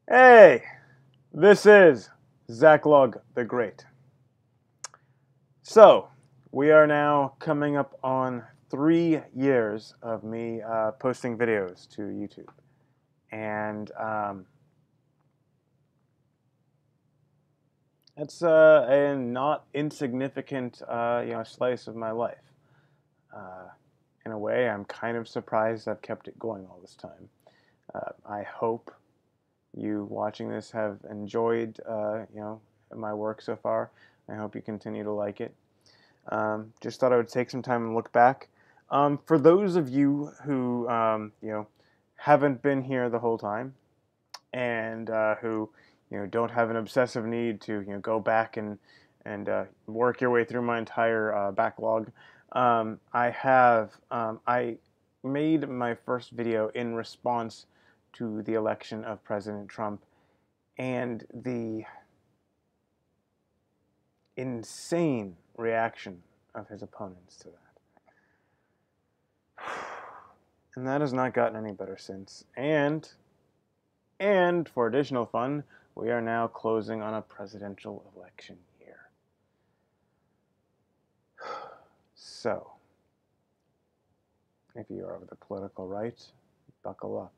Hey, this is Zach Lug the Great. So, we are now coming up on 3 years of me posting videos to YouTube. And it's a not insignificant slice of my life. Uh, in a way, I'm kind of surprised I've kept it going all this time. I hope you watching this have enjoyed my work so far. I hope you continue to like it. Just thought I would take some time and look back. For those of you who haven't been here the whole time and who don't have an obsessive need to go back and work your way through my entire backlog, I made my first video in response to the election of President Trump and the insane reaction of his opponents to that. And that has not gotten any better since. And for additional fun, we are now closing on a presidential election year. So, if you are of the political right, buckle up.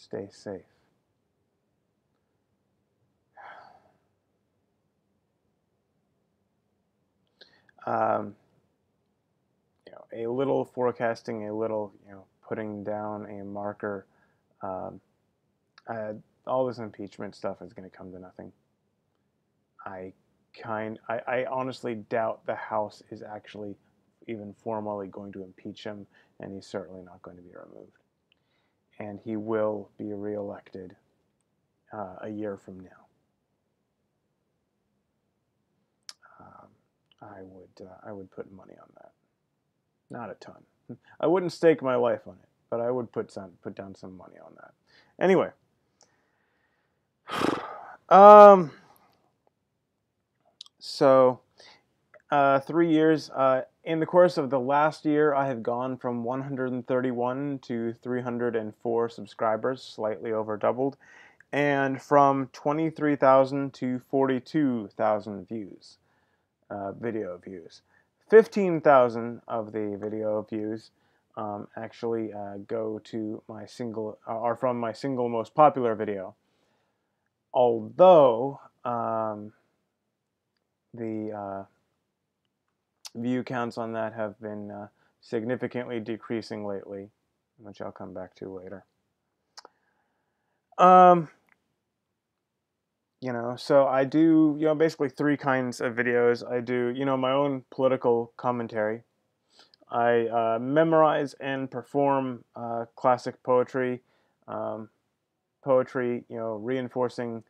Stay safe. Um, a little forecasting, a little, putting down a marker. Um, all this impeachment stuff is going to come to nothing. I honestly doubt the House is actually even formally going to impeach him, and he's certainly not going to be removed. And he will be reelected a year from now. I would put money on that. Not a ton. I wouldn't stake my life on it, but I would put down some money on that. Anyway, so 3 years. In the course of the last year, I have gone from 131 to 304 subscribers, slightly over doubled, and from 23,000 to 42,000 views, video views. 15,000 of the video views actually go to my are from my single most popular video. Although the view counts on that have been significantly decreasing lately, which I'll come back to later. So I do, basically three kinds of videos. I do, my own political commentary. I memorize and perform classic poetry, reinforcing,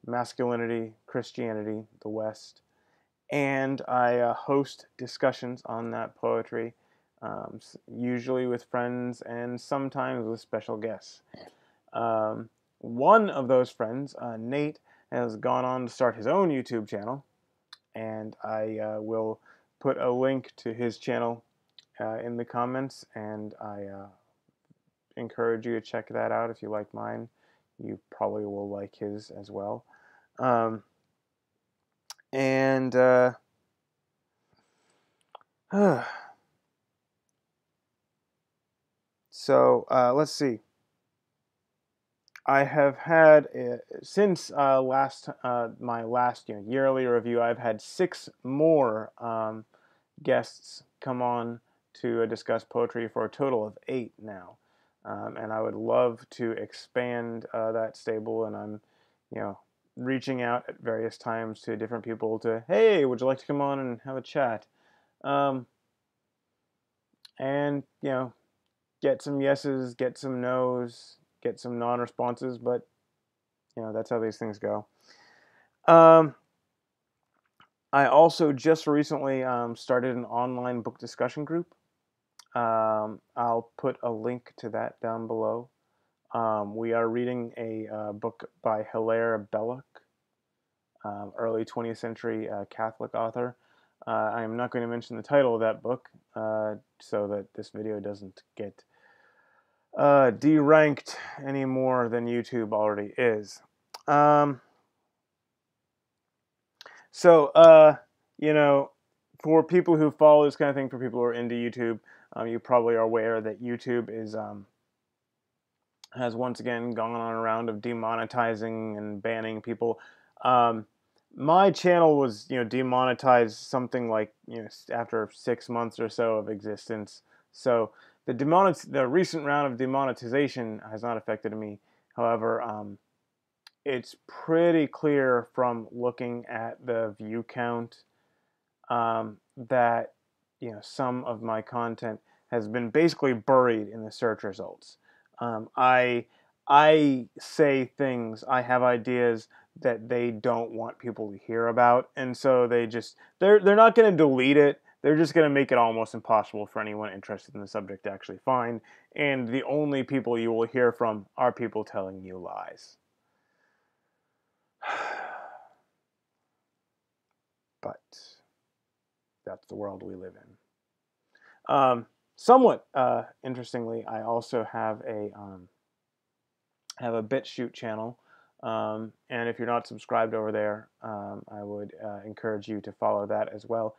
masculinity, Christianity, the West, and I host discussions on that poetry, usually with friends and sometimes with special guests. One of those friends, Nate, has gone on to start his own YouTube channel, and I will put a link to his channel in the comments, and I encourage you to check that out. If you like mine, you probably will like his as well. And so let's see. I have had since my last yearly review, I've had 6 more guests come on to discuss poetry for a total of 8 now, and I would love to expand that stable. And I'm, reaching out at various times to different people to, hey, would you like to come on and have a chat, and get some yeses, get some nos, get some non-responses, but that's how these things go. I also just recently started an online book discussion group. I'll put a link to that down below. We are reading a book by Hilaire Belloc, early 20th century Catholic author. I am not going to mention the title of that book so that this video doesn't get deranked any more than YouTube already is. Um, you know, for people who follow this kind of thing, for people who are into YouTube, you probably are aware that YouTube is has once again gone on a round of demonetizing and banning people. Um, my channel was, demonetized something like, after 6 months or so of existence. So the recent round of demonetization has not affected me. However, it's pretty clear from looking at the view count that some of my content has been basically buried in the search results. I say things, I have ideas that they don't want people to hear about, and so they're not going to delete it. They're just going to make it almost impossible for anyone interested in the subject to actually find. And the only people you will hear from are people telling you lies. But that's the world we live in. Somewhat interestingly, I also have a BitShoot channel, and if you're not subscribed over there, I would encourage you to follow that as well.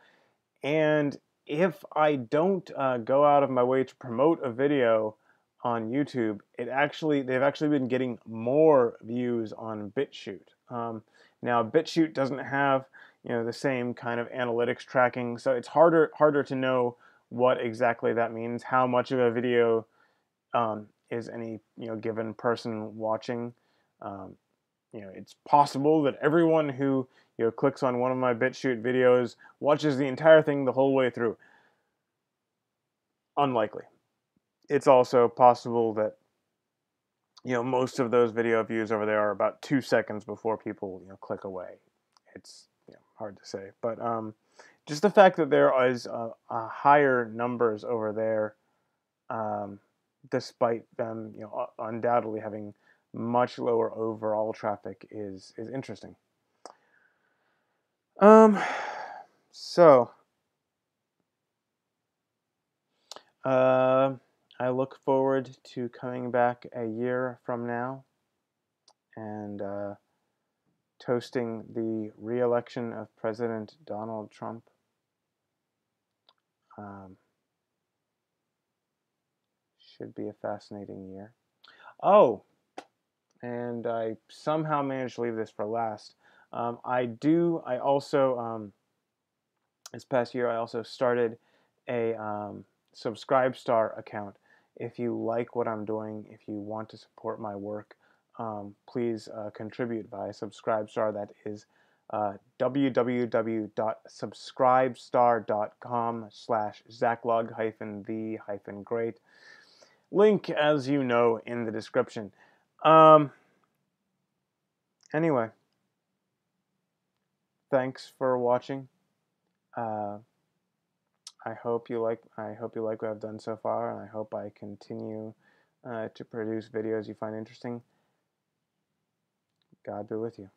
And if I don't go out of my way to promote a video on YouTube, they've actually been getting more views on BitShoot. Now BitShoot doesn't have the same kind of analytics tracking, so it's harder to know what exactly that means, how much of a video is any given person watching. Um, it's possible that everyone who clicks on one of my BitShoot videos watches the entire thing the whole way through. Unlikely. It's also possible that most of those video views over there are about 2 seconds before people click away. It's hard to say, but just the fact that there is a higher numbers over there, despite them undoubtedly having much lower overall traffic is interesting. So I look forward to coming back a year from now and toasting the re-election of President Donald Trump. Should be a fascinating year. Oh, and I somehow managed to leave this for last. I also, this past year, I also started a Subscribestar account. If you like what I'm doing, if you want to support my work, please contribute via Subscribestar. That is www.subscribestar.com/Zachlog-the-great. Link, as you know, in the description. Anyway, thanks for watching. I hope you like what I've done so far, and I hope I continue to produce videos you find interesting. God be with you.